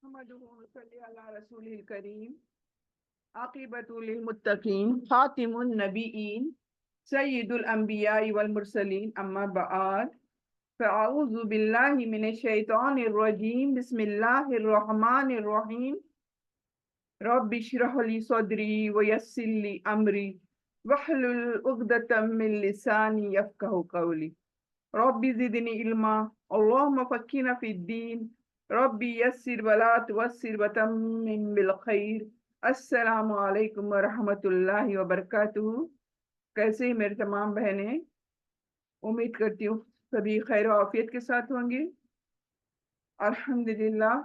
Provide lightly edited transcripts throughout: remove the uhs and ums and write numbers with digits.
रसूलिल करीम आक़िबतुल मुत्तक़ीन ख़ातिमुन नबिय्यीन सय्यिदुल अंबिया वल मुरसलीन अम्मा बअद फ़अऊज़ु बिल्लाहि मिनश शैतानिर रजीम बिस्मिल्लाहिर रहमानिर रहीम रब्बि इश्रह ली सदरी व यस्सिर ली अमरी वहलुल उक़दतम मिन लिसानी यफ़क़हू क़ौली रब्बी ज़िदनी इल्मा अल्लाहुम्मा फ़क़्हिना फ़िद्दीन रब्बी यस्सिर वला तुअस्सिर वतम्मिम बिल खैर। अस्सलामु अलैकुम व रहमतुल्लाहि व बरकातुहू। कैसे हैं मेरे तमाम बहनें? उम्मीद करती हूँ सभी खैर व आफियत के साथ होंगी। अल्हम्दुलिल्लाह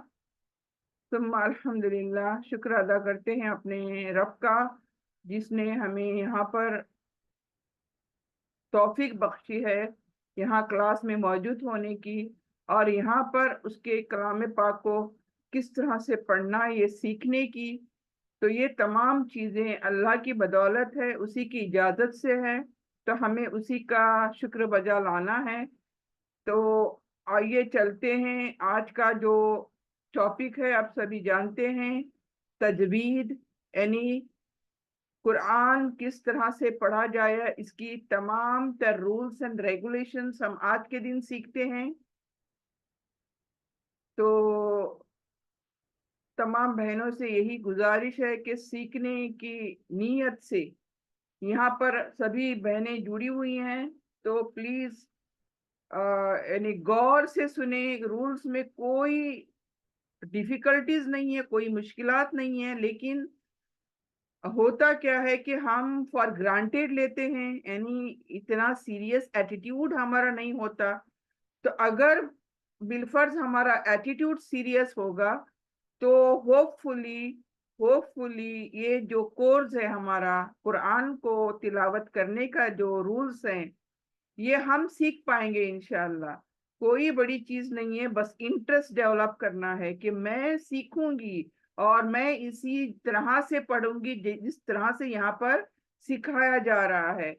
सुम्मा अल्हम्दुलिल्लाह, शुक्र अदा करते हैं अपने रब का जिसने हमें यहाँ पर तौफीक बख्शी है यहाँ क्लास में मौजूद होने की, और यहाँ पर उसके कलाम पाक को किस तरह से पढ़ना है ये सीखने की। तो ये तमाम चीज़ें अल्लाह की बदौलत है, उसी की इजाज़त से है, तो हमें उसी का शुक्र बजा लाना है। तो आइए चलते हैं। आज का जो टॉपिक है आप सभी जानते हैं, तजवीद यानी कुरान किस तरह से पढ़ा जाए, इसकी तमाम तर रूल्स एंड रेगुलेशंस हम आज के दिन सीखते हैं। तो तमाम बहनों से यही गुजारिश है कि सीखने की नीयत से यहाँ पर सभी बहनें जुड़ी हुई हैं, तो प्लीज यानी गौर से सुने। रूल्स में कोई डिफिकल्टीज नहीं है, कोई मुश्किलात नहीं है, लेकिन होता क्या है कि हम फॉर ग्रांटेड लेते हैं, यानी इतना सीरियस एटीट्यूड हमारा नहीं होता। तो अगर बिलफर्ज हमारा एटीट्यूड सीरियस होगा तो होपफुली होपफुली ये जो कोर्स है हमारा कुरान को तिलावत करने का, जो रूल्स हैं, ये हम सीख पाएंगे इंशाल्लाह। कोई बड़ी चीज नहीं है, बस इंटरेस्ट डेवलप करना है कि मैं सीखूंगी और मैं इसी तरह से पढ़ूंगी जिस तरह से यहाँ पर सिखाया जा रहा है।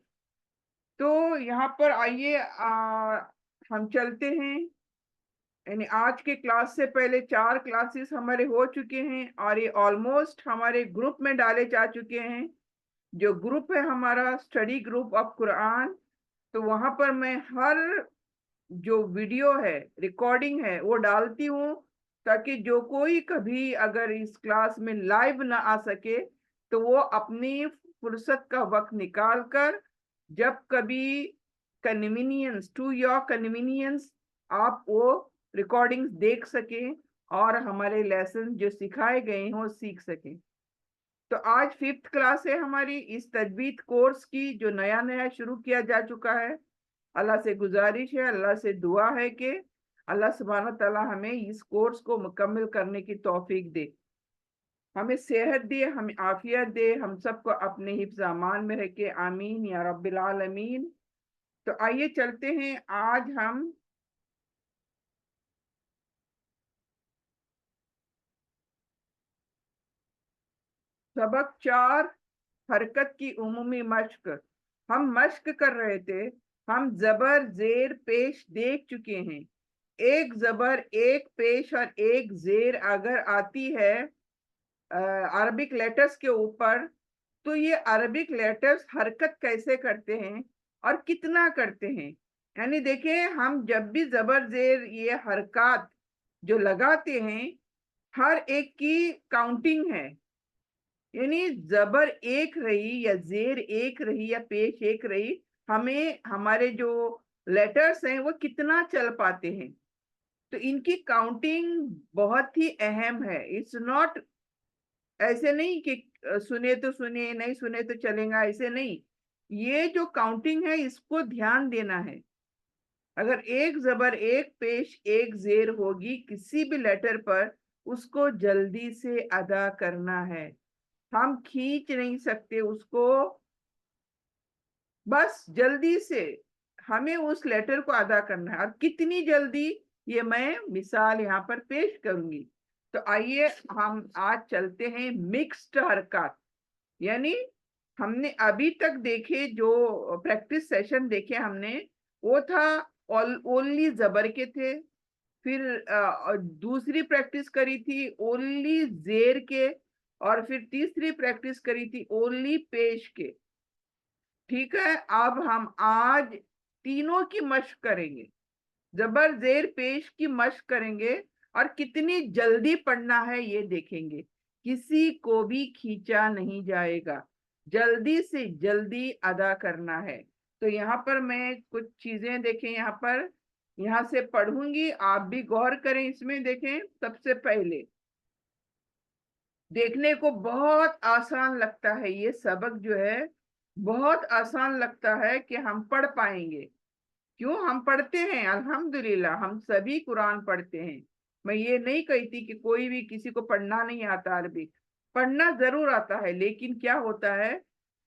तो यहाँ पर आइए हम चलते हैं। यानी आज के क्लास से पहले 4 क्लासेस हमारे हो चुके हैं और ये ऑलमोस्ट हमारे ग्रुप में डाले जा चुके हैं। जो ग्रुप है हमारा स्टडी ग्रुप ऑफ कुरान, तो वहां पर मैं हर जो वीडियो है, रिकॉर्डिंग है, वो डालती हूँ, ताकि जो कोई कभी अगर इस क्लास में लाइव ना आ सके तो वो अपनी फुर्सत का वक्त निकाल कर जब कभी कन्वीनियंस, टू योर कन्वीनियंस, आप वो रिकॉर्डिंग्स देख सकें और हमारे लेसन जो सिखाए गए हैं वो सीख सकें। तो आज 5th क्लास है हमारी इस तजवीद कोर्स की, जो नया नया शुरू किया जा चुका है। अल्लाह से गुजारिश है, अल्लाह से दुआ है कि अल्लाह सुब्हानहू व तआला हमें इस कोर्स को मुकम्मल करने की तौफीक दे, हमें सेहत दे, हमें आफियत दे, हम सबको अपने हिफ्ज़ अमान में रखे, आमीन या रब्बिल आलमीन। तो आइए चलते हैं। आज हम सबक 4, हरकत की उमूमी मश्क, हम मश्क कर रहे थे। हम जबर जेर पेश देख चुके हैं। एक जबर, एक पेश और एक जेर अगर आती है अरबिक लेटर्स के ऊपर, तो ये अरबिक लेटर्स हरकत कैसे करते हैं और कितना करते हैं। यानी देखिए, हम जब भी जबर जेर ये हरकत जो लगाते हैं, हर एक की काउंटिंग है। यानी जबर एक रही या जेर एक रही या पेश एक रही, हमें हमारे जो लेटर्स हैं वो कितना चल पाते हैं, तो इनकी काउंटिंग बहुत ही अहम है। इट्स नॉट ऐसे नहीं कि सुने तो सुने, नहीं सुने तो चलेगा, ऐसे नहीं। ये जो काउंटिंग है इसको ध्यान देना है। अगर एक जबर, एक पेश, एक जेर होगी किसी भी लेटर पर, उसको जल्दी से अदा करना है। हम खींच नहीं सकते उसको, बस जल्दी से हमें उस लेटर को अदा करना है। और कितनी जल्दी, ये मैं मिसाल यहाँ पर पेश करूंगी। तो आइए हम आज चलते हैं मिक्स्ड हरकत। यानी हमने अभी तक देखे जो प्रैक्टिस सेशन देखे हमने, वो था ओनली जबर के थे। फिर दूसरी प्रैक्टिस करी थी ओनली जेर के, और फिर तीसरी प्रैक्टिस करी थी ओनली पेश के। ठीक है, अब हम आज तीनों की मशक करेंगे, जबर जेर पेश की मशक करेंगे, और कितनी जल्दी पढ़ना है ये देखेंगे। किसी को भी खींचा नहीं जाएगा, जल्दी से जल्दी अदा करना है। तो यहाँ पर मैं कुछ चीजें देखें, यहाँ से पढ़ूंगी, आप भी गौर करें इसमें। देखें, सबसे पहले देखने को बहुत आसान लगता है, ये सबक जो है बहुत आसान लगता है कि हम पढ़ पाएंगे। क्यों? हम पढ़ते हैं, अल्हम्दुलिल्लाह हम सभी कुरान पढ़ते हैं। मैं ये नहीं कहती कि कोई भी किसी को पढ़ना नहीं आता, अरबी पढ़ना जरूर आता है, लेकिन क्या होता है,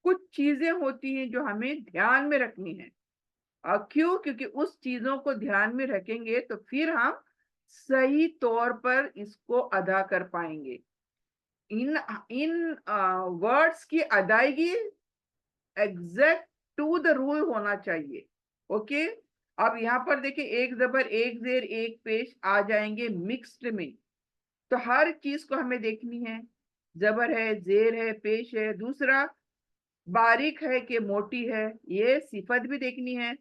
कुछ चीजें होती हैं जो हमें ध्यान में रखनी है। और क्यों? क्योंकि उस चीजों को ध्यान में रखेंगे तो फिर हम सही तौर पर इसको अदा कर पाएंगे। इन इन वर्ड्स की अदायगी एग्जैक्ट टू द रूल होना चाहिए। ओके, अब यहाँ पर देखिए, एक जबर एक जेर एक पेश आ जाएंगे मिक्स्ड में। तो हर चीज को हमें देखनी है, जबर है, जेर है, पेश है। दूसरा, बारीक है कि मोटी है, ये सिफत भी देखनी है,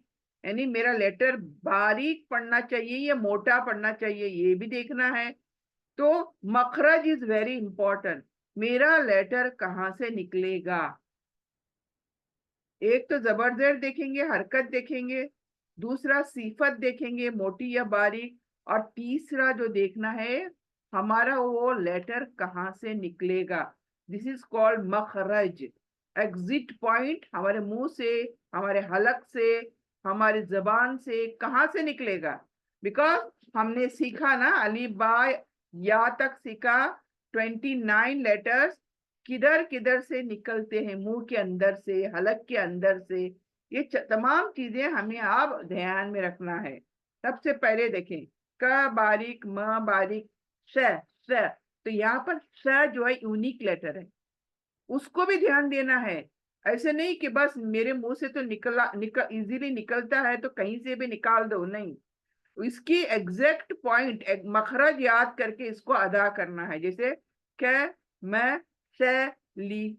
यानी मेरा लेटर बारीक पढ़ना चाहिए या मोटा पढ़ना चाहिए, ये भी देखना है। तो मखरज इज वेरी इंपॉर्टेंट, मेरा लेटर कहाँ से निकलेगा। एक तो जबरदस्त देखेंगे, हरकत देखेंगे, दूसरा सिफत देखेंगे मोटी या बारीक, और तीसरा जो देखना है हमारा वो लेटर कहाँ से निकलेगा। दिस इज कॉल्ड मखरज, एग्जिट पॉइंट, हमारे मुंह से, हमारे हलक से, हमारी जबान से कहाँ से निकलेगा। बिकॉज हमने सीखा ना, अली बा या तक सीखा, 29 लेटर्स किधर किधर से निकलते हैं, मुंह के अंदर से, हलक के अंदर से। ये तमाम चीजें हमें अब ध्यान में रखना है। सबसे पहले देखें, क बारीक, म बारीक, श श। तो यहाँ पर श जो है यूनिक लेटर है, उसको भी ध्यान देना है। ऐसे नहीं कि बस मेरे मुंह से तो इजीली निकलता है तो कहीं से भी निकाल दो, नहीं। इसकी एग्जैक्ट पॉइंट, एक मखरज याद करके इसको अदा करना है। जैसे क मैं श ली,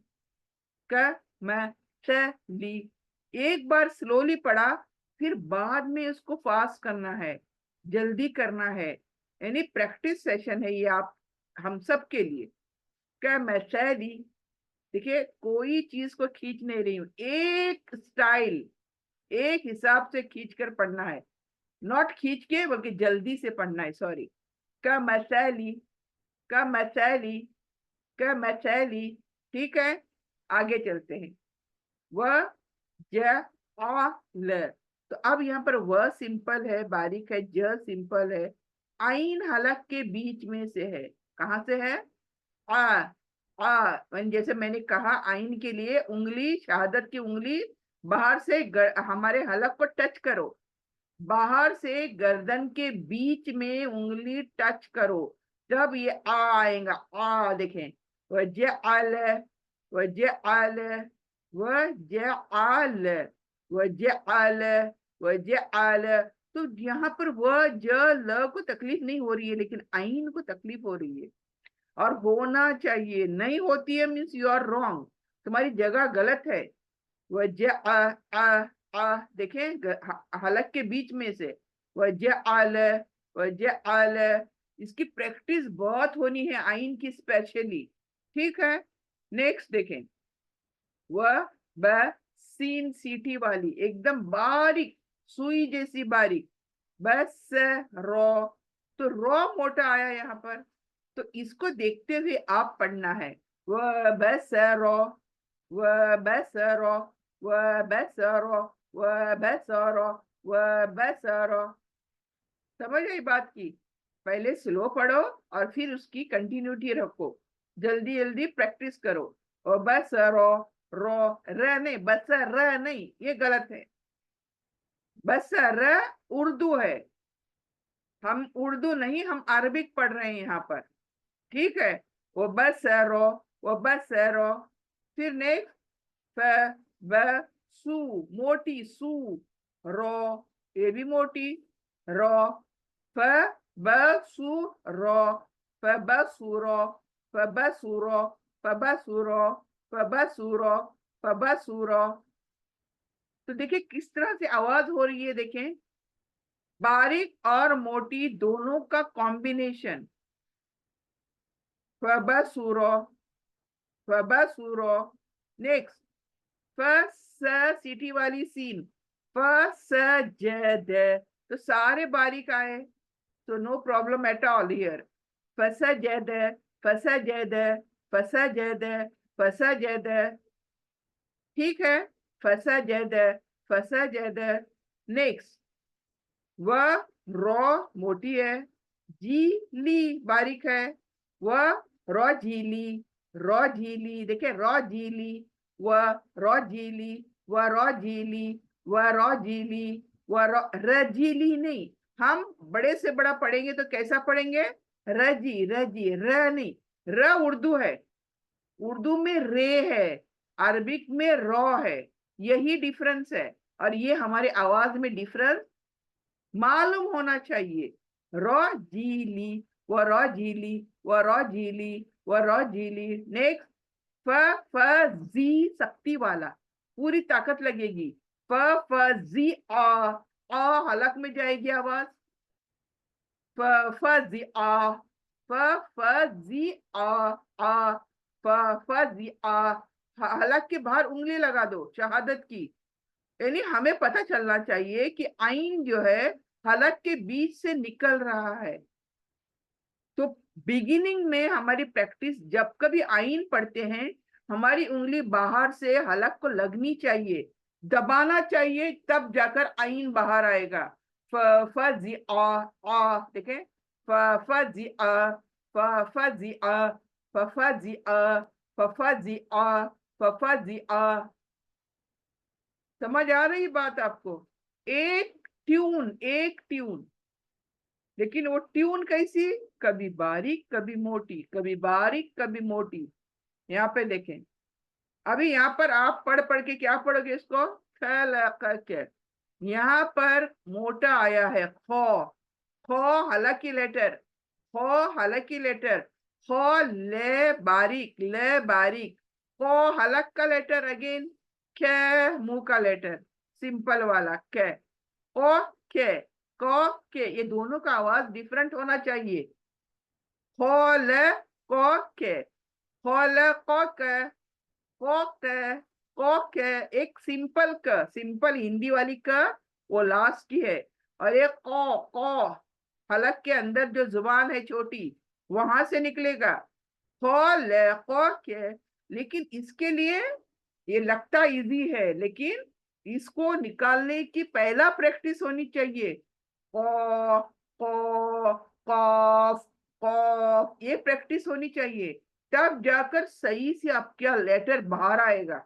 क मैं श ली, एक बार स्लोली पढ़ा, फिर बाद में इसको फास्ट करना है, जल्दी करना है। यानी प्रैक्टिस सेशन है ये आप हम सब के लिए। क मैं श ली, देखिए कोई चीज को खींच नहीं रही हूं, एक स्टाइल, एक हिसाब से खींच कर पढ़ना है, नॉट खींच के बल्कि जल्दी से पढ़ना है। सॉरी, का मसैली, का मसैली, का मसैली। ठीक है, आगे चलते हैं। वह ज आ ल। तो अब यहाँ पर वह सिंपल है, बारीक है, ज सिंपल है, आइन हलक के बीच में से है। कहाँ से है? आ जैसे मैंने कहा, आइन के लिए उंगली, शहादत की उंगली बाहर से हमारे हलक को टच करो, बाहर से गर्दन के बीच में उंगली टच करो, जब ये आ आएगा। आ देखें, वजअल, वजअल, वजअल, वजअल, वजअल। तो यहाँ पर व ज ल को तकलीफ नहीं हो रही है, लेकिन आइन को तकलीफ हो रही है, और होना चाहिए, नहीं होती है मीन्स यू आर रॉन्ग, तुम्हारी जगह गलत है। वजह आ देखें, हलक के बीच में से, वजह आल। इसकी प्रैक्टिस बहुत होनी है, आइन की स्पेशली। ठीक है, नेक्स्ट देखें, वह ब सीन सीटी वाली, एकदम बारीक, सुई जैसी बारीक, बस रो। तो रो मोटा आया यहाँ पर, तो इसको देखते हुए आप पढ़ना है। वह बस रो, वह बस रो, वह बस रो, वह बस रो, वह बस रो। समझ आई बात की? पहले स्लो पढ़ो और फिर उसकी कंटिन्यूटी रखो, जल्दी जल्दी प्रैक्टिस करो। और बस रो र नहीं, बस र नहीं, ये गलत है। बस र उर्दू है, हम उर्दू नहीं, हम अरबिक पढ़ रहे हैं यहाँ पर। ठीक है, वो बस रो, वो बस रो। फिर नेक्स्ट, फ ब सू, मोटी सू, रो, ये भी मोटी, रो, फ बसुरो, फबसुरो, फबसुरो, फबसुरो, फबसुरो, फबसुरो। तो देखिए किस तरह से आवाज हो रही है, देखें, बारीक और मोटी दोनों का कॉम्बिनेशन। फबसुरो, फबसुरो। नेक्स्ट, फ सीटी वाली सीन, फसजद। तो सारे बारीक आए, तो no problem at all here. फसजद, फसजद, फसजद, फसजद। ठीक है, फसजद, फसजद। नेक्स्ट, वह रॉ मोटी है, जी ली बारीक है, वह रॉ झीली, रॉ झीली। देखिए रॉ झीली, वह रॉ झीली, वह रॉ झीली, वह रॉ झीली, वह रजीली नहीं। हम बड़े से बड़ा पढ़ेंगे तो कैसा पढ़ेंगे, रजी, रजी, र नहीं। र उर्दू है, उर्दू में रे है, अरबिक में रॉ है। यही डिफरेंस है, और ये हमारे आवाज में डिफरेंस मालूम होना चाहिए। रॉ जीली, व रॉ जीली, व रॉ जीली, व रॉ जीली। नेक्स्ट, फ जी सख्ती वाला, पूरी ताकत लगेगी। फ जी आ हलक में जाएगी आवाज। फ जी आ, फ जी आ, फ जी आ। हलक के बाहर उंगली लगा दो शहादत की, यानी हमें पता चलना चाहिए कि आइन जो है हलक के बीच से निकल रहा है। तो बिगिनिंग में हमारी प्रैक्टिस, जब कभी आइन पढ़ते हैं, हमारी उंगली बाहर से हलक को लगनी चाहिए, दबाना चाहिए, तब जाकर आइन बाहर आएगा। फ जी आ, देखें, फ जी आ, फ जी आ, फ जी आ, फ जी आ, फ जी आ। समझ आ रही बात आपको? एक ट्यून, एक ट्यून, लेकिन वो ट्यून कैसी, कभी बारीक कभी मोटी, कभी बारीक कभी मोटी। यहाँ पे देखें, अभी यहाँ पर आप पढ़ पढ़ के क्या पढ़ोगे इसको, के यहाँ पर मोटा आया है, खो, खो हालांकि लेटर, खो हालांकि लेटर, खो ले बारीक, ले बारीक, को हलक का लेटर अगेन, के मुंह का लेटर, सिंपल वाला के, ओ के, को के, ये दोनों का आवाज डिफरेंट होना चाहिए। खो ले को के, खो ले को के, को के, को के। एक सिंपल क, सिंपल हिंदी वाली क, वो लास्ट की है, और एक को हलक के अंदर जो जुबान है छोटी, वहां से निकलेगा। खो ले को के। लेकिन इसके लिए, ये लगता इजी है, लेकिन इसको निकालने की पहला प्रैक्टिस होनी चाहिए। को, को, कॉफ, कॉफ, ये प्रैक्टिस होनी चाहिए, तब जाकर सही से आपका लेटर बाहर आएगा।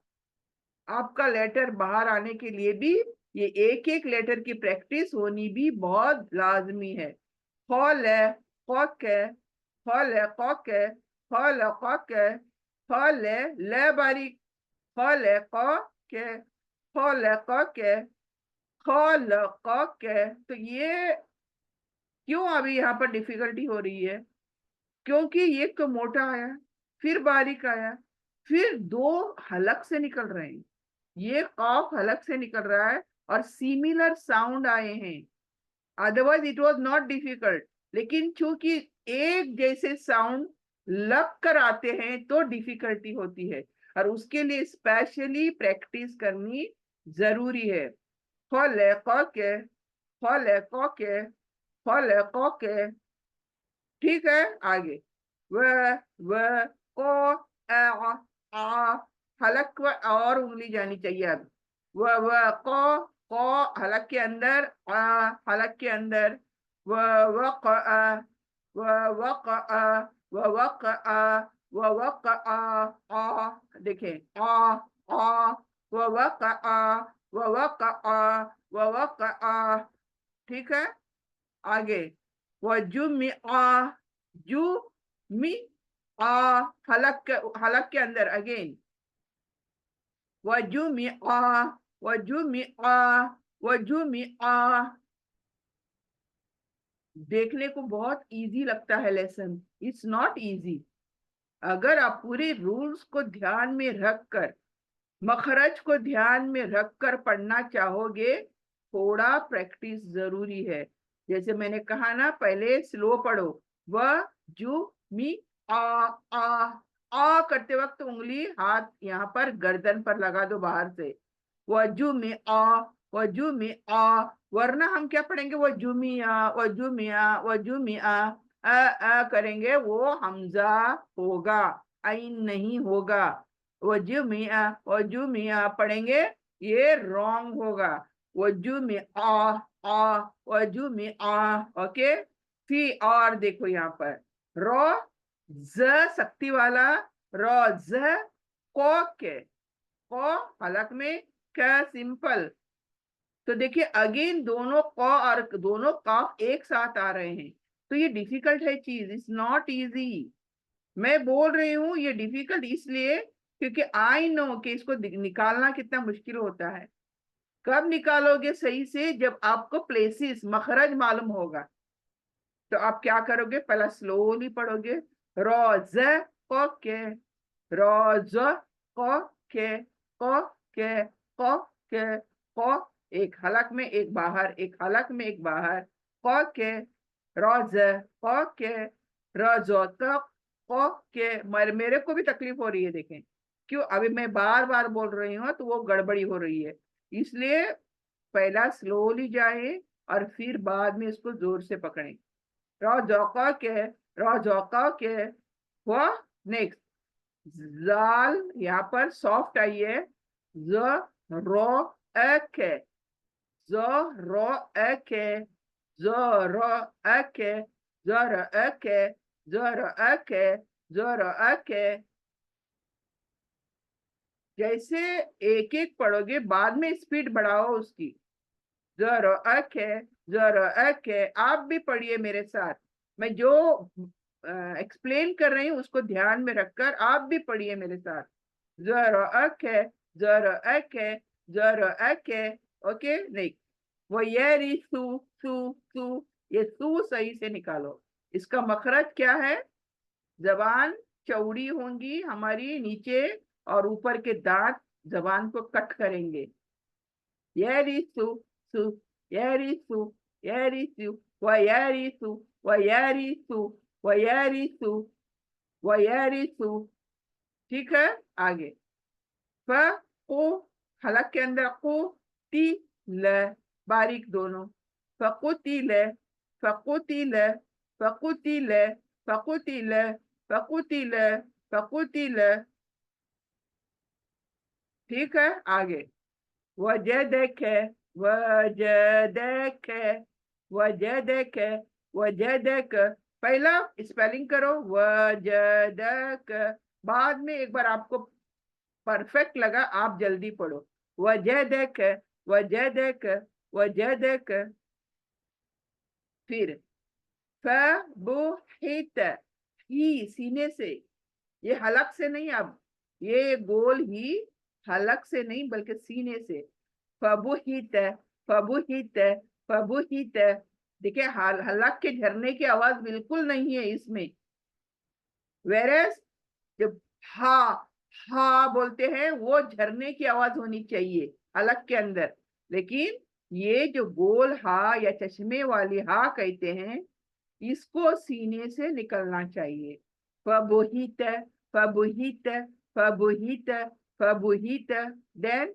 आपका लेटर बाहर आने के लिए भी ये एक एक लेटर की प्रैक्टिस होनी भी बहुत लाजमी है। खोल है, खोके, खोल है, खोके, खोल है, खोके, खोल है, ले बारीक, खोल है, खोके, खोल है, खोके, खोल खोके। तो ये क्यों अभी यहाँ पर डिफिकल्टी हो रही है, क्योंकि ये तो मोटा आया, फिर बारीक आया, फिर दो हलक से निकल रहे हैं, ये कॉफ हलक से निकल रहा है, और सिमिलर साउंड आए हैं। Otherwise it was not difficult, लेकिन चूंकि एक जैसे साउंड लग कर आते हैं तो डिफिकल्टी होती है, और उसके लिए स्पेशली प्रैक्टिस करनी जरूरी है। खोले कोके, खोले कोके, खोले कोके। ठीक है, आगे, व को आ, हलक और उंगली जानी चाहिए अब। व को हलक के अंदर, आ हलक के अंदर, व क आ, व क आ, व क आ, व क आ। देखें, आ, व क आ, व क आ, व क आ। ठीक है, आगे, वजुम आ, जू मी आ, हलक के अंदर अगेन, वजुम आ, वजुम आ, वजुम आ। देखने को बहुत इजी लगता है लेसन, इट्स नॉट इजी। अगर आप पूरे रूल्स को ध्यान में रखकर, मखरज को ध्यान में रखकर पढ़ना चाहोगे, थोड़ा प्रैक्टिस जरूरी है। जैसे मैंने कहा ना, पहले स्लो पढ़ो। व जू मी आ, आ करते वक्त उंगली हाथ यहाँ पर गर्दन पर लगा दो बाहर से। वजू में आ, वजू में आ। वरना हम क्या पढ़ेंगे, वजूमिया वजूमिया वजूमिया, करेंगे, वो हमजा होगा, आइन नहीं होगा। वजूमिया पढ़ेंगे, ये रॉन्ग होगा। वजूमिया आ, वजूमिया। ओके। फी और देखो यहाँ पर रो ज शक्ति वाला, रो ज को के, को हलक में क सिंपल। तो देखिए अगेन दोनों क और दोनों काफ एक साथ आ रहे हैं, तो ये डिफिकल्ट है चीज, इट्स नॉट इजी। मैं बोल रही हूँ ये डिफिकल्ट इसलिए क्योंकि आई नो कि इसको निकालना कितना मुश्किल होता है। कब निकालोगे सही से, जब आपको प्लेसेस मखरज मालूम होगा। तो आप क्या करोगे, पहला स्लोली पढ़ोगे। रोज को के, रोज को के, को के, को के, को, एक हलक में एक बाहर, एक हलक में एक बाहर, को के, रोज को के, रोजो तो को के। मेरे को भी तकलीफ हो रही है, देखें क्यों, अभी मैं बार बार बोल रही हूँ तो वो गड़बड़ी हो रही है। इसलिए पहला स्लोली जाए और फिर बाद में इसको जोर से पकड़ें। रौजौका के, रौजौका के, हुआ। नेक्स्ट जाल, यहाँ पर सॉफ्ट आई है। ज रो के, ज रो के, ज रो के, ज रो के, ज रो के, ज रो के। जैसे एक एक पढ़ोगे बाद में स्पीड बढ़ाओ उसकी। जरो अके, जरो अके। आप भी पढ़िए मेरे साथ, मैं जो एक्सप्लेन कर रही हूँ उसको ध्यान में रखकर आप भी पढ़िए मेरे साथ। जरो अके, जरो अके, जरो अके। ओके। नहीं, वो ये री सू सू सू, ये सू सही से निकालो। इसका मखरज क्या है, जबान चौड़ी होंगी हमारी नीचे, और ऊपर के दांत जबान को कट करेंगे। Yerisu, su, yerisu, yerisu, wayerisu, wayerisu, wayerisu, wayerisu। ठीक है, आगे। फ को हलक के अंदर को ती ल, बारीक दोनों। फकुती ल, फकुती ल, फकुती ल, फकुती ल, फकुती ल, फकुती ल। ठीक है, आगे। वजदक, वजदक, वजदक, वजदक। पहला स्पेलिंग करो वजदक, बाद में एक बार आपको परफेक्ट लगा आप जल्दी पढ़ो। वजदक, वजदक, वजदक। फिर फबुहित, ही सीने से, ये हलक से नहीं, अब ये गोल ही हलक से नहीं बल्कि सीने से। फबुहित, फबुहित, फबुहित। देखिए हलक के झरने की आवाज बिल्कुल नहीं है इसमें। वेरस जब हा, हा बोलते हैं वो झरने की आवाज होनी चाहिए हलक के अंदर, लेकिन ये जो गोल हा या चश्मे वाली हा कहते हैं, इसको सीने से निकलना चाहिए। फबुहित, फबुहित, फबुहित, फबुहित। देन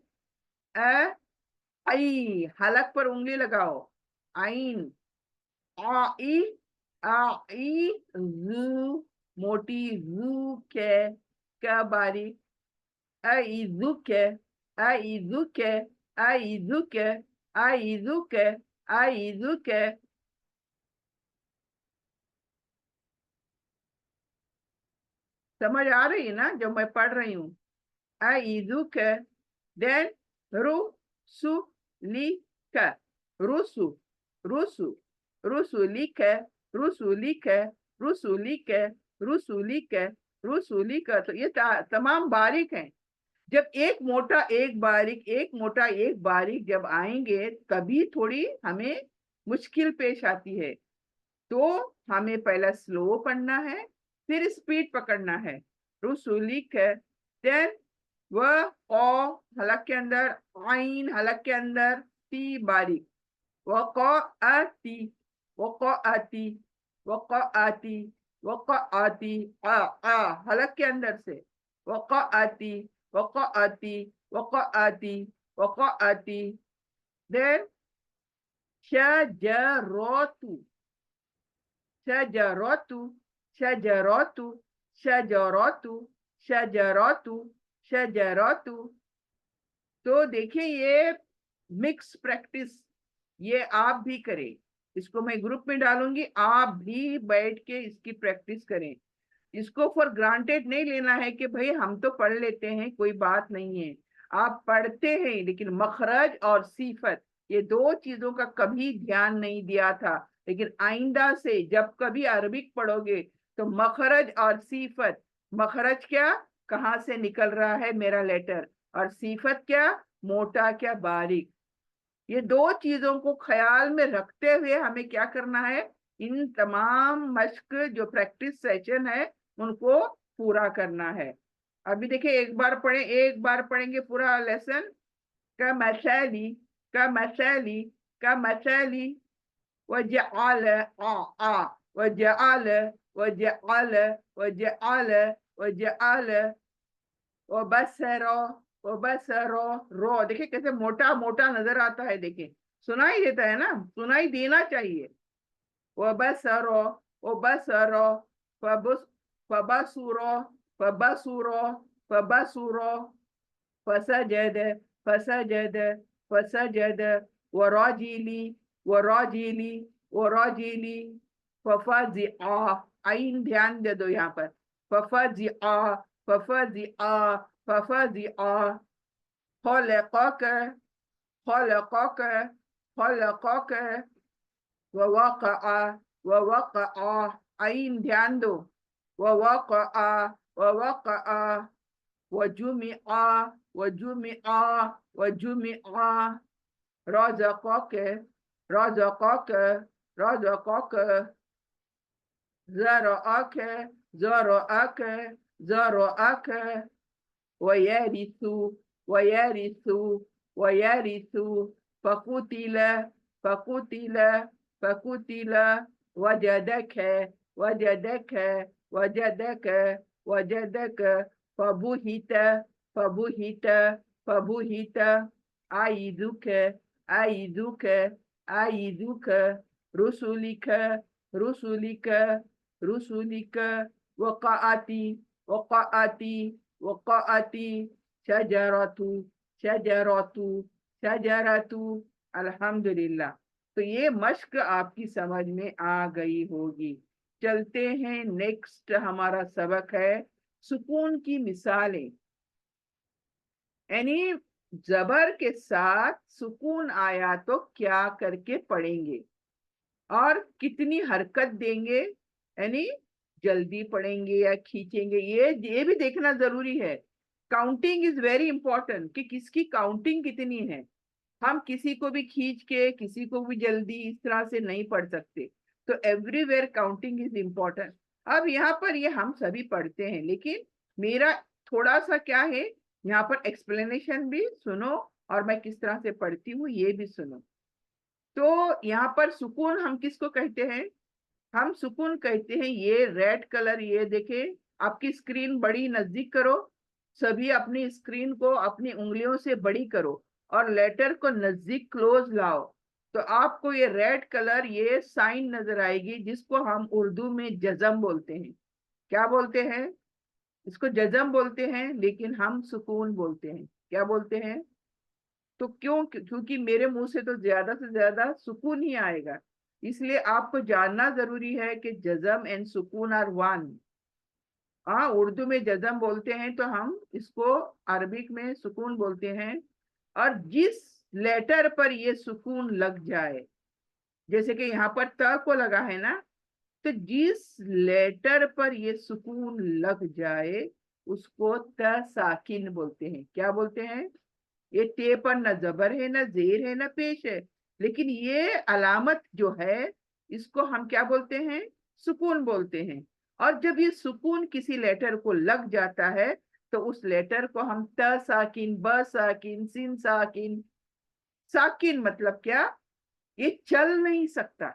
अ आई, हलक पर उंगली लगाओ। आइन, आ ई, आ ई, जू मोटी, जू के, क्या बारीक, अ ई जू के, अ ई जू के, अ ई जू के, अ ई जू के, अ ई जू के। समझ आ रही है ना जो मैं पढ़ रही हूँ। अइजुक। देन रु सु ली क, रुसु, रुसु, रुसुलिक, रुसुलिक, रुसुलिक, रुसुलिक, रुसुलिक। तो ये तमाम बारीक हैं। जब एक मोटा एक बारीक, एक मोटा एक बारीक जब आएंगे तभी थोड़ी हमें मुश्किल पेश आती है। तो हमें पहला स्लो पढ़ना है, फिर स्पीड पकड़ना है। रुसुलिक है, देन वह ओ हलक के अंदर, आइन हलक के अंदर, ती बारीक, वक़अती, वक़अती, वक़अती, वक़अती, आ हलक के अंदर से, वक़अती, वक़अती, वक़अती, वक़अती, देन शजरतु, शजरतु, शजरतु, शजरतु, शजरतु, शजरतु। तो देखिए ये मिक्स प्रैक्टिस, ये आप भी करें। इसको मैं ग्रुप में डालूंगी, आप भी बैठ के इसकी प्रैक्टिस करें। इसको फॉर ग्रांटेड नहीं लेना है कि भाई हम तो पढ़ लेते हैं, कोई बात नहीं है। आप पढ़ते हैं लेकिन मखरज और सीफत ये दो चीजों का कभी ध्यान नहीं दिया था। लेकिन आइंदा से जब कभी अरबिक पढ़ोगे तो मखरज और सीफत, मखरज क्या, कहाँ से निकल रहा है मेरा लेटर, और सीफत क्या, मोटा क्या बारीक, ये दो चीजों को ख्याल में रखते हुए हमें क्या करना है, इन तमाम मश्क जो प्रैक्टिस सेशन है उनको पूरा करना है। अभी देखिए एक बार पढ़े, एक बार पढ़ेंगे पूरा लेसन। का मसली, का मसली, का मसली, वजअल आ वजअल, वजअल, वजअल, वजअल, वबसरो, वबसरो, रो देखिए कैसे मोटा मोटा नजर आता है, देखिए सुनाई देता है ना, सुनाई देना चाहिए। वबसरो, वबसरो, फबस, फबसुरो, फबसुरो, फबसुरो, फसजद, फसजद, फसजद, वराजिली, वराजिली, वराजिली, फफजिआ, आइन ध्यान दे दो यहाँ पर, फफजिआ, फफजिआ, फफजिआ, खलक़क, खलक़क, खलक़क, ववक़अ, ववक़अ, आइन ध्यान दो, ववक़अ, ववक़अ, वजुमिआ, वजुमिआ, वजुमिआ, रज़क़क, रज़क़क, रज़क़क, ज़रअक, ज़रअक, ज़रअक, वयरिसु, वयरिसु, वयरिसु, फकुतिल, फकुतिल, फकुतिल, वजदक, वजदक, वजदक, वजदक, फबुहित, फबुहित, फबुहित, आइदुक, आइदुक, आइदुक, रुसुलिक, रुसुलिक, रुसुलिक, वक़अती, वक़अती, वक़अती, शजरतु, शजरतु, शजरतु। अल्हम्दुलिल्लाह। तो ये मश्क आपकी समझ में आ गई होगी। चलते हैं, नेक्स्ट हमारा सबक है सुकून की मिसालें, यानी जबर के साथ सुकून आया तो क्या करके पढ़ेंगे और कितनी हरकत देंगे, यानी जल्दी पढ़ेंगे या खींचेंगे, ये भी देखना जरूरी है। काउंटिंग इज वेरी इंपॉर्टेंट कि किसकी काउंटिंग कितनी है। हम किसी को भी खींच के किसी को भी जल्दी इस तरह से नहीं पढ़ सकते। तो एवरीवेयर काउंटिंग इज इम्पोर्टेंट। अब यहाँ पर ये हम सभी पढ़ते हैं, लेकिन मेरा थोड़ा सा क्या है, यहाँ पर एक्सप्लेनेशन भी सुनो और मैं किस तरह से पढ़ती हूँ ये भी सुनो। तो यहाँ पर सुकून हम किसको कहते हैं, हम सुकून कहते हैं, ये रेड कलर, ये देखे, आपकी स्क्रीन बड़ी नजदीक करो, सभी अपनी स्क्रीन को अपनी उंगलियों से बड़ी करो और लेटर को नजदीक क्लोज लाओ। तो आपको ये रेड कलर, ये साइन नजर आएगी जिसको हम उर्दू में जज़म बोलते हैं। क्या बोलते हैं, इसको जज़म बोलते हैं, लेकिन हम सुकून बोलते हैं। क्या बोलते हैं, तो क्यों, क्योंकि मेरे मुंह से ज्यादा सुकून ही आएगा, इसलिए आपको जानना जरूरी है कि जज़म एंड सुकून आर वन। हाँ, उर्दू में जज़म बोलते हैं तो हम इसको अरबिक में सुकून बोलते हैं। और जिस लेटर पर ये सुकून लग जाए, जैसे कि यहाँ पर त को लगा है ना, तो जिस लेटर पर ये सुकून लग जाए उसको त साकिन बोलते हैं। क्या बोलते हैं, ये ते पर न जबर है, न जेर है, न पेश है, लेकिन ये अलामत जो है इसको हम क्या बोलते हैं? सुकून बोलते हैं। और जब ये सुकून किसी लेटर को लग जाता है तो उस लेटर को हम त साकिन, ब साकिन, सिन साकिन। साकिन मतलब क्या? ये चल नहीं सकता।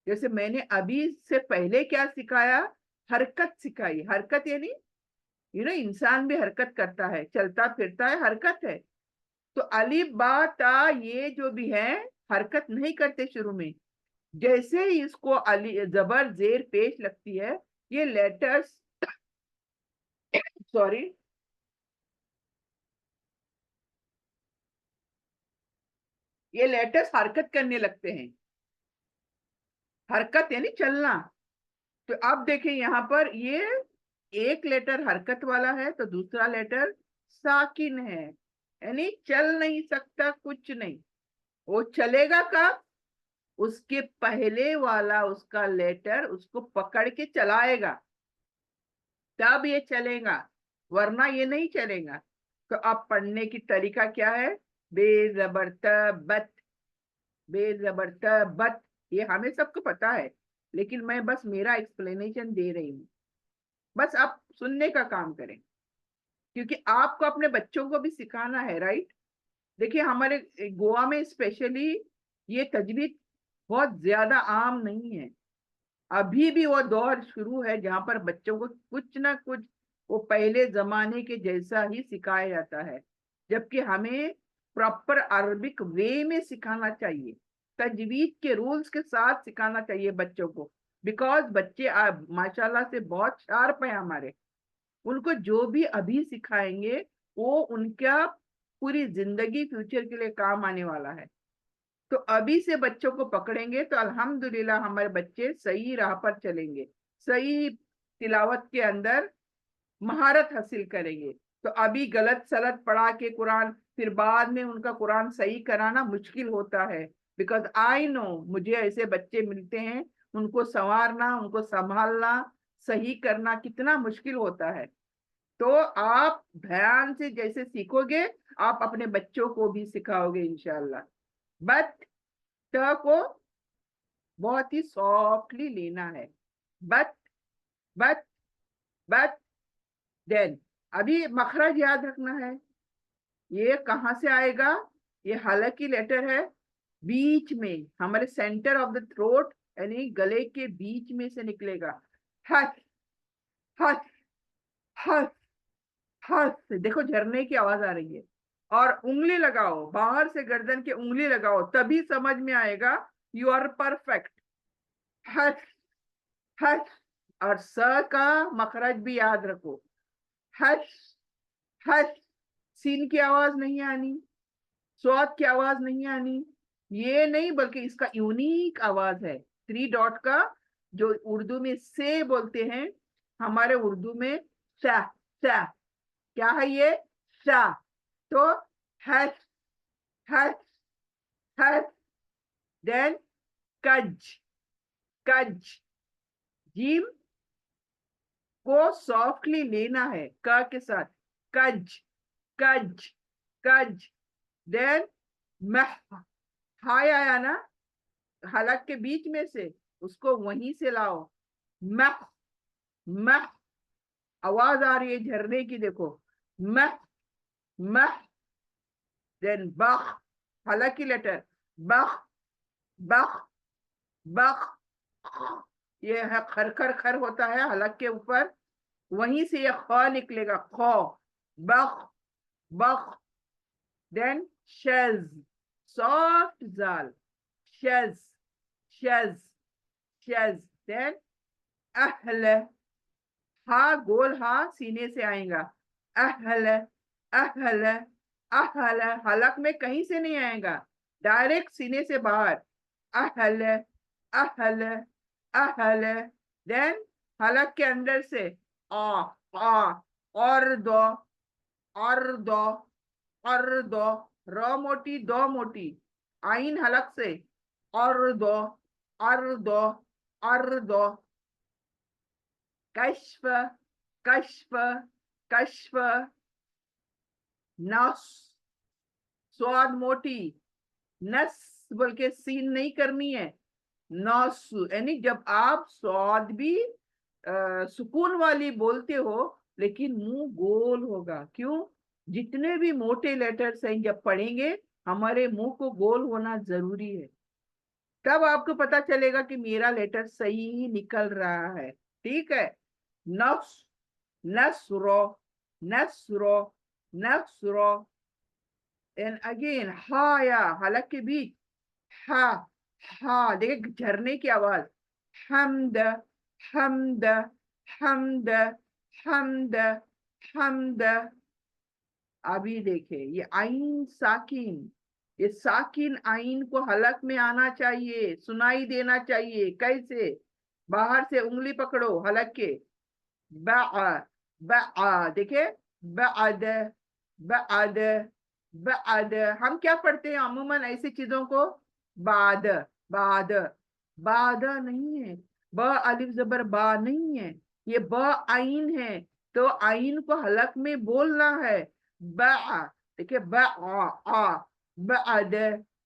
जैसे मैंने अभी से पहले क्या सिखाया? हरकत सिखाई। हरकत यानी इंसान भी हरकत करता है, चलता फिरता है, हरकत है। तो अलिफ बा ता ये जो भी है, हरकत नहीं करते शुरू में। जैसे ही इसको अली जबर जेर पेश लगती है, ये लेटर्स सॉरी, ये लेटर्स हरकत करने लगते हैं। हरकत यानी चलना। तो आप देखें यहाँ पर, ये एक लेटर हरकत वाला है तो दूसरा लेटर साकिन है, यानी चल नहीं सकता, कुछ नहीं। वो चलेगा कब? उसके पहले वाला उसका लेटर उसको पकड़ के चलाएगा, तब ये चलेगा, वरना ये नहीं चलेगा। तो अब पढ़ने की तरीका क्या है? बेजबरतबत, बेजबरतबत। ये हमें सबको पता है, लेकिन मैं बस मेरा एक्सप्लेनेशन दे रही हूँ। बस आप सुनने का काम करें, क्योंकि आपको अपने बच्चों को भी सिखाना है, राइट? देखिए हमारे गोवा में स्पेशली ये तजवीज बहुत ज्यादा आम नहीं है। अभी भी वो दौर शुरू है जहां पर बच्चों को कुछ ना कुछ वो पहले जमाने के जैसा ही सिखाया जाता है, जबकि हमें प्रॉपर अरबिक वे में सिखाना चाहिए, तजवीज के रूल्स के साथ सिखाना चाहिए बच्चों को। बिकॉज बच्चे माशाल्लाह से बहुत शार्प है हमारे। उनको जो भी अभी सिखाएंगे वो उनका पूरी जिंदगी फ्यूचर के लिए काम आने वाला है। तो अभी से बच्चों को पकड़ेंगे तो अल्हम्दुलिल्लाह हमारे बच्चे सही राह पर चलेंगे, सही तिलावत के अंदर महारत हासिल करेंगे। तो अभी गलत सलत पढ़ा के कुरान, फिर बाद में उनका कुरान सही कराना मुश्किल होता है। बिकॉज आई नो, मुझे ऐसे बच्चे मिलते हैं, उनको संवारना, उनको संभालना, सही करना कितना मुश्किल होता है। तो आप ध्यान से जैसे सीखोगे, आप अपने बच्चों को भी सिखाओगे इंशाल्लाह। बट त को बहुत ही सॉफ्टली लेना है। बट बट बट देन अभी मखरज याद रखना है। ये कहाँ से आएगा? ये हालांकि लेटर है, बीच में हमारे सेंटर ऑफ द थ्रोट, यानी गले के बीच में से निकलेगा। हथ, हथ, हथ, हथ। देखो झरने की आवाज आ रही है। और उंगली लगाओ, बाहर से गर्दन के उंगली लगाओ, तभी समझ में आएगा यू आर परफेक्ट। हथ, हथ। और स का मखरज भी याद रखो। हथ, हथ। सीन की आवाज नहीं आनी, स्वाद की आवाज नहीं आनी। ये नहीं, बल्कि इसका यूनिक आवाज है। थ्री डॉट का जो उर्दू में से बोलते हैं, हमारे उर्दू में सा, सा। क्या है ये? सा। तो हथ, हथ, हथ। देन कज, कज। जीम को सॉफ्टली लेना है क के साथ। कज, कज, कज। देन मह, हाय आया ना हलक के बीच में से, उसको वहीं से लाओ। मह, मह। आवाज आ रही है झरने की, देखो। मह, मह। देन बख, हलक की लेटर। बख, बख, बख। ये है खर खर खर होता है हलक के ऊपर, वहीं से ये ख निकलेगा, खो। बख, बख। देन शेज, सॉफ्ट जाल। शेज, शेज, शेज। देन अहल, हा गोल हा सीने से आएगा। अहल, अहल, अहल। हलक में कहीं से नहीं आएगा, डायरेक्ट सीने से बाहर। अहल, अहल, अहल। देन हलक के अंदर से आ, और दो, और दो, और दो। र मोटी, दो मोटी। आइन हलक से और दो, और दो, और दो। कश्फ, कश्फ, कश्फ। नस, स्वाद मोटी। नस बोल के सीन नहीं करनी है, नौसु, यानी जब आप स्वाद भी सुकून वाली बोलते हो लेकिन मुंह गोल होगा। क्यों? जितने भी मोटे लेटर्स हैं जब पढ़ेंगे हमारे मुंह को गोल होना जरूरी है, तब आपको पता चलेगा कि मेरा लेटर सही ही निकल रहा है। ठीक है। नफ्स, नस्रो, नस्रो, नस्रो। एंड अगेन हा, या हलक के बीच हा, हा, देखिए झरने की आवाज। हमद, हमद, हमद, हमद, हमद। अभी देखिए ये आइन साकिन, ये साकिन आइन को हलक में आना चाहिए, सुनाई देना चाहिए। कैसे? बाहर से उंगली पकड़ो हलक के, बा, बा, देखिए बाद, बाद, बाद। हम क्या पढ़ते हैं अमूमन ऐसी चीजों को? बाद, बाद, बाद नहीं है। ब अलिफ जबर बा नहीं है, ये ब आइन है। तो आइन को हलक में बोलना है। बा, देखिए ब आ, बाद,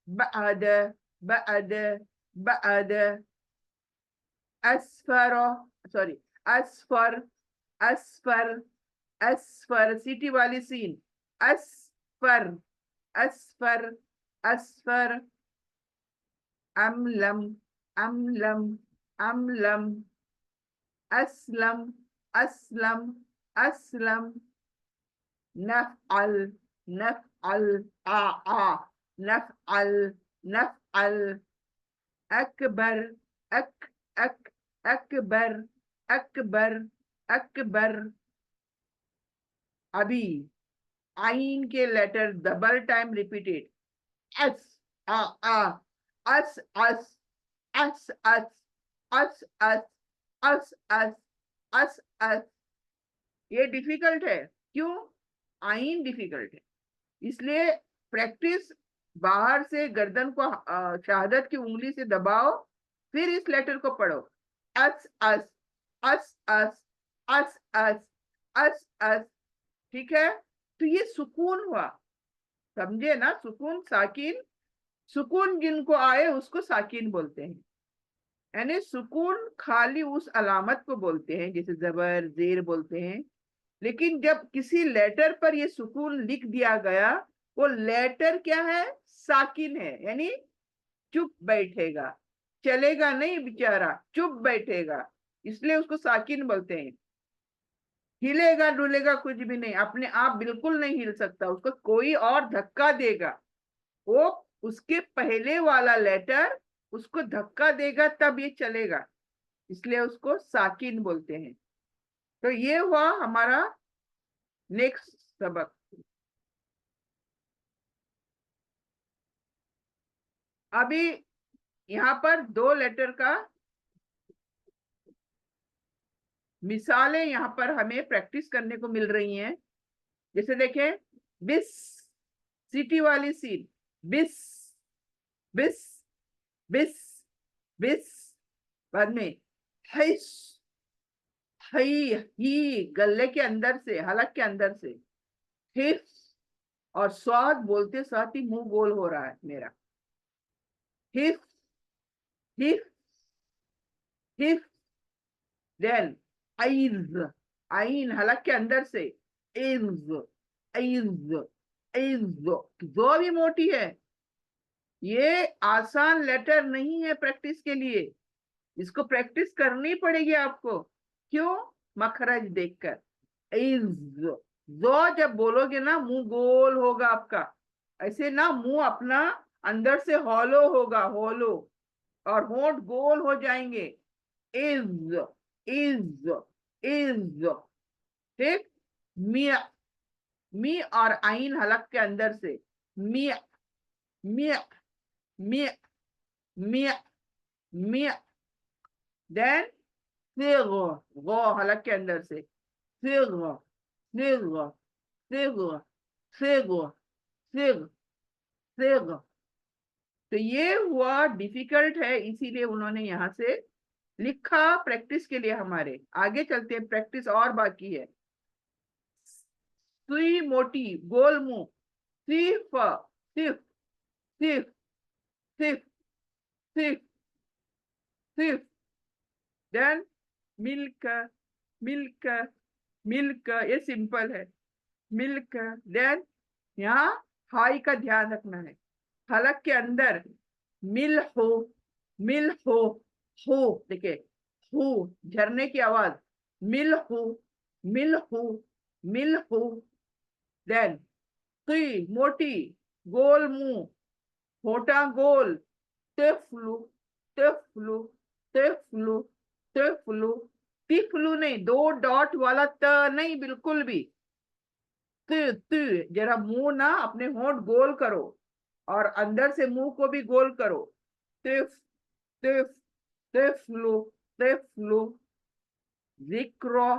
बाद, बाद, बाद। असफर, सॉरी, असफर, असफर, असफर, सीटी वाली सीन। असफर, असफर, असफर। अमलम, अमलम, अमलम। असलम, असलम, असलम। नफअल, नफअल, आ, नफअल, नफअल। अकबर, अक, अकबर, अकबर, अकबर। अभी आइन के लेटर डबल टाइम रिपीटेड। अस, आ, अस, अस, अस, अस, अस, अस, अस, अस, अस, अस। ये डिफिकल्ट है। क्यों? आइन डिफिकल्ट है, इसलिए प्रैक्टिस। बाहर से गर्दन को शहादत की उंगली से दबाओ, फिर इस लेटर को पढ़ो। अस, अस, अस, अस, अस, अस, अस, अस। ठीक है। तो ये सुकून हुआ, समझे ना? सुकून, साकिन। सुकून जिनको आए उसको साकिन बोलते हैं। यानी सुकून खाली उस अलामत को बोलते हैं जैसे जबर जेर बोलते हैं। लेकिन जब किसी लेटर पर ये सुकून लिख दिया गया, वो लेटर क्या है? साकिन है, यानी चुप बैठेगा, चलेगा नहीं बेचारा, चुप बैठेगा, इसलिए उसको साकिन बोलते हैं। हिलेगा डुलेगा कुछ भी नहीं, अपने आप बिल्कुल नहीं हिल सकता, उसको कोई और धक्का देगा, वो उसके पहले वाला लेटर उसको धक्का देगा तब ये चलेगा, इसलिए उसको साकिन बोलते हैं। तो ये हुआ हमारा नेक्स्ट सबक। अभी यहाँ पर दो लेटर का मिसालें यहाँ पर हमें प्रैक्टिस करने को मिल रही हैं। जैसे देखें, बिस, सिटी वाली सीन। बिस, बिस, बिस, बिस। बाद में हिस, ही गले के अंदर से, हलक के अंदर से हिस। और स्वाद बोलते साथ ही मुंह गोल हो रहा है मेरा। हिस, हिस, हिस। देन आइज, आइन हलक के अंदर से इज, इज, इज। जो भी मोटी है, ये आसान लेटर नहीं है प्रैक्टिस के लिए, इसको प्रैक्टिस करनी पड़ेगी आपको। क्यों? मखरज देखकर। इज, जो जब बोलोगे ना मुंह गोल होगा आपका, ऐसे ना मुंह अपना अंदर से हॉलो होगा, हॉलो, और होंठ गोल हो जाएंगे। Is, is, is. ठीक। मिया, मी और आइन हलक के अंदर से मिया, मिया, मिया, मिया, मिया। देन सिग, गो हलक के अंदर से सिग, सिग, सिग, सिग, सिग, सिग। तो ये हुआ डिफिकल्ट है, इसीलिए उन्होंने यहां से लिखा प्रैक्टिस के लिए। हमारे आगे चलते हैं, प्रैक्टिस और बाकी है। सुई मोटी, गोल मुंह। सिफ, सिफ, सिफ, सिफ, सिफ। सिर्फ, देन मिल्क, मिल्क, मिल्क, ये सिंपल है, मिल्क। देन यहाँ हाई का ध्यान रखना है, हलक के अंदर मिल हो, मिल हो, देखिए हो, झरने की आवाज, मिल हो, मिल हो, मिल हो। देन की मोटी, गोल मुंह, होठा गोल, तिफ्लू, तिफ्लू, तिफ्लू, तिफ्लू, तिफ्लू नहीं, दो डॉट वाला त नहीं, बिल्कुल भी। जरा मुंह ना अपने होंठ गोल करो और अंदर से मुंह को भी गोल करो। तिफ, तिफ, तिफ्लू, तिफ्लू, जिक्रो,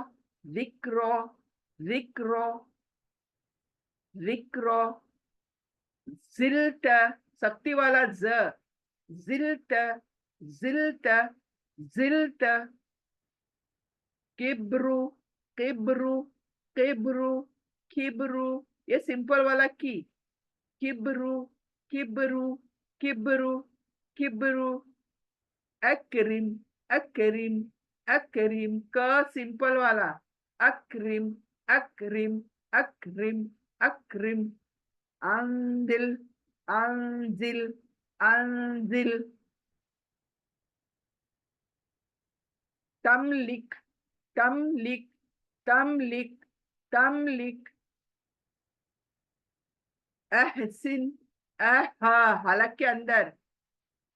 जिक्रो, जिक्रो, जिक्रो, जिल्ट, शक्ति वाला ज, जिल्ट, जिल्ट, जिल्ट, किब्रू, किब्रू, किब्रू, किब्रू, ये सिंपल वाला की, किब्रू, किब्रू, किब्रू, किब्रू, अक्रिम, अक्रिम, अक्रिम, क सिंपल वाला, अक्रिम, अक्रिम, अक्रिम, अक्रिम, अंदिल, अंजिल, अंजिल, तमलिक, तमलिक, तमलिक, तमलिक, अहसिन, हलक के अंदर,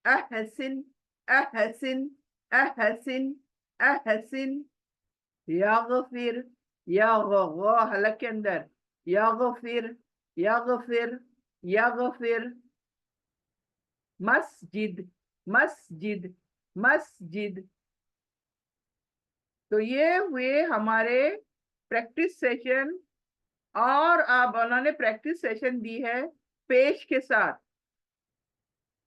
अहसिन, अहसिन, अहसिन, अहसिन, यागफिर, हलक के अंदर, यागफिर, यागफिर, यागफिर, मस्जिद, मस्जिद, मस्जिद। तो ये हुए हमारे प्रैक्टिस सेशन, और अब उन्होंने प्रैक्टिस सेशन दी है पेश के साथ।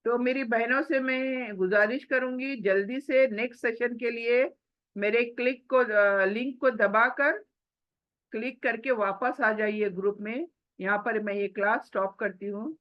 तो मेरी बहनों से मैं गुजारिश करूंगी, जल्दी से नेक्स्ट सेशन के लिए मेरे लिंक को दबाकर क्लिक करके वापस आ जाइए ग्रुप में। यहाँ पर मैं ये क्लास स्टॉप करती हूँ।